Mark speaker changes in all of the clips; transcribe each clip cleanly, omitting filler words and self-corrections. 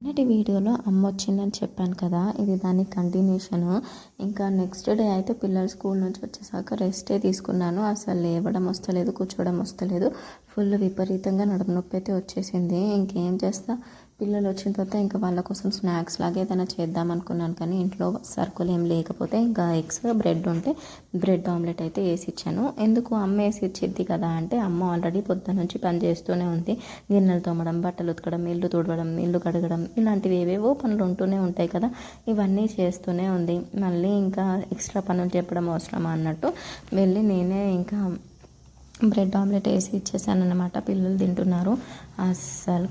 Speaker 1: నిన్నటి వీడియోలో అమ్మ వచ్చిందని చెప్పాను కదా, ఇది దాని కంటిన్యూషను. ఇంకా నెక్స్ట్ డే అయితే పిల్లలు స్కూల్ నుంచి వచ్చేసాక రెస్టే తీసుకున్నాను. అసలు లేవడం వస్తలేదు, కూర్చోవడం వస్తలేదు. ఫుల్ విపరీతంగా నడుము నొప్పి అయితే వచ్చేసింది. ఇంకేం చేస్తా, పిల్లలు వచ్చిన తర్వాత ఇంకా వాళ్ళ కోసం స్నాక్స్ లాగా ఏదైనా చేద్దాం అనుకున్నాను. కానీ ఇంట్లో సరుకులు ఏం లేకపోతే ఇంకా ఎగ్స్, బ్రెడ్ ఉంటే బ్రెడ్ ఆమ్లెట్ అయితే వేసి ఇచ్చాను. ఎందుకు అమ్మ వేసి ఇచ్చిద్ది కదా అంటే, అమ్మ ఆల్రెడీ పొద్దున్న నుంచి పని చేస్తూనే ఉంది. గిన్నెలు తోమడం, బట్టలు ఉతకడం, ఇల్లు తుడవడం, ఇల్లు కడగడం, ఇలాంటివి ఏవేవో పనులు ఉంటూనే ఉంటాయి కదా, ఇవన్నీ చేస్తూనే ఉంది. మళ్ళీ ఇంకా ఎక్స్ట్రా పనులు చెప్పడం అవసరమా అన్నట్టు వెళ్ళి నేనే ఇంకా బ్రెడ్ ఆమ్లెట్ వేసి ఇచ్చేసాను అన్నమాట. పిల్లలు తింటున్నారు. అస్సలు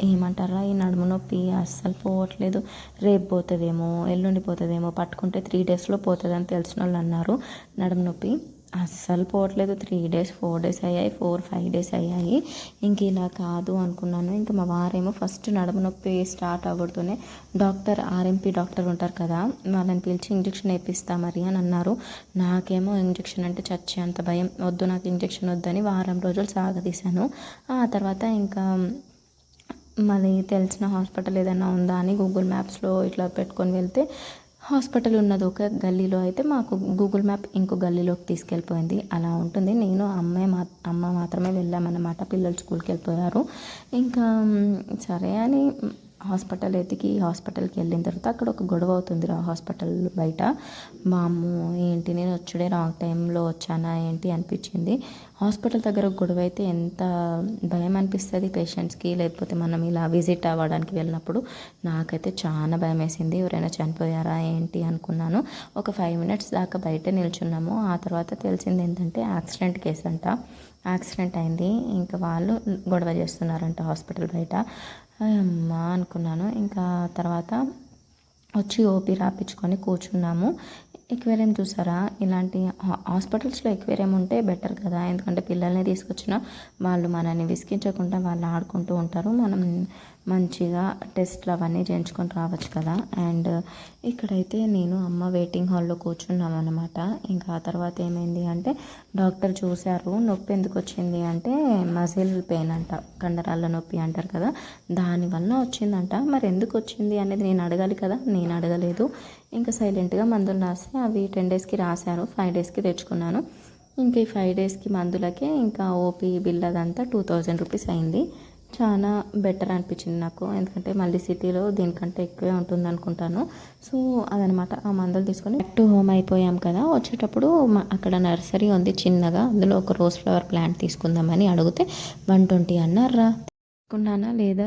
Speaker 1: ఏమంటారా, ఈ నడుము నొప్పి అస్సలు పోవట్లేదు. రేపు పోతుందేమో, ఎల్లుండి పోతుందేమో, పట్టుకుంటే 3 డేస్లో పోతుందని తెలిసిన వాళ్ళు అన్నారు. నడుము నొప్పి అస్సలు పోవట్లేదు. 3 డేస్, 4 డేస్ అయ్యాయి, 4, 5 డేస్ అయ్యాయి. ఇంక ఇలా కాదు అనుకున్నాను. ఇంకా మా వారేమో ఫస్ట్ నడుము నొప్పి స్టార్ట్ అవ్వడుతూనే డాక్టర్, ఆర్ఎంపీ డాక్టర్ ఉంటారు కదా, వాళ్ళని పిలిచి ఇంజెక్షన్ వేపిస్తా మరి అని అన్నారు. నాకేమో ఇంజెక్షన్ అంటే చచ్చేంత భయం. వద్దు, నాకు ఇంజెక్షన్ వద్దని వారం రోజులు సాగదీశాను. ఆ తర్వాత ఇంకా మరి తెలిసిన హాస్పిటల్ ఏదైనా ఉందా అని గూగుల్ మ్యాప్స్లో ఇట్లా పెట్టుకొని వెళ్తే హాస్పిటల్ ఉన్నది ఒక గల్లీలో, అయితే మాకు గూగుల్ మ్యాప్ ఇంకో గల్లీలోకి తీసుకెళ్ళిపోయింది. అలా ఉంటుంది. నేను అమ్మ మాత్రమే వెళ్ళామన్నమాట. పిల్లలు స్కూల్కి వెళ్ళిపోయారు. ఇంకా సరే అని హాస్పిటల్ హాస్పిటల్కి వెళ్ళిన తర్వాత అక్కడ ఒక గొడవ అవుతుంది హాస్పిటల్ బయట. వామ్మో, ఏంటి నేను వచ్చుడే రాంగ్ టైంలో వచ్చానా ఏంటి అనిపించింది. హాస్పిటల్ దగ్గర గొడవ అయితే ఎంత భయం అనిపిస్తుంది పేషెంట్స్కి, లేకపోతే మనం ఇలా విజిట్ అవ్వడానికి వెళ్ళినప్పుడు. నాకైతే చాలా భయం వేసింది. ఎవరైనా చనిపోయారా ఏంటి అనుకున్నాను. ఒక 5 మినిట్స్ దాకా బయట నిల్చున్నాము. ఆ తర్వాత తెలిసింది ఏంటంటే యాక్సిడెంట్ కేసు అంట. యాక్సిడెంట్ అయింది. ఇంకా వాళ్ళు గొడవ చేస్తున్నారంట హాస్పిటల్ బయట. అమ్మా అనుకున్నాను. ఇంకా తర్వాత వచ్చి ఓపీ రాపించుకొని కూర్చున్నాము. ఎక్వేరియం చూసారా, ఇలాంటి హాస్పిటల్స్లో ఎక్వేరియం ఉంటే బెటర్ కదా, ఎందుకంటే పిల్లల్ని తీసుకొచ్చిన వాళ్ళు మనల్ని విసిగించకుండా వాళ్ళు ఆడుకుంటూ ఉంటారు. మనం మంచిగా టెస్ట్లు అవన్నీ చేయించుకొని రావచ్చు కదా. అండ్ ఇక్కడైతే నేను అమ్మ వెయిటింగ్ హాల్లో కూర్చున్నాం అనమాట. ఇంకా ఆ తర్వాత ఏమైంది అంటే, డాక్టర్ చూశారు. నొప్పి ఎందుకు వచ్చింది అంటే మజిల్ పెయిన్ అంట, కండరాల నొప్పి అంటారు కదా, దానివల్ల వచ్చిందంట. మరి ఎందుకు వచ్చింది అనేది నేను అడగాలి కదా, నేను అడగలేదు. ఇంకా సైలెంట్గా మందులు రాసి అవి 10 డేస్కి రాశారు, 5 డేస్కి తెచ్చుకున్నాను. ఇంకా ఈ 5 డేస్కి మందులకే ఇంకా ఓపీ బిల్ అదంతా 2000 రూపీస్ అయింది. చాలా బెటర్ అనిపించింది నాకు, ఎందుకంటే మళ్ళీ సిటీలో దీనికంటే ఎక్కువే ఉంటుంది అనుకుంటాను. సో అదనమాట. ఆ మందులు తీసుకొని బ్యాక్ టు హోమ్ అయిపోయాం కదా. వచ్చేటప్పుడు అక్కడ నర్సరీ ఉంది చిన్నగా, అందులో ఒక రోజ్ ఫ్లవర్ ప్లాంట్ తీసుకుందామని అడిగితే 120 అన్నారా. తీసుకున్నానా లేదా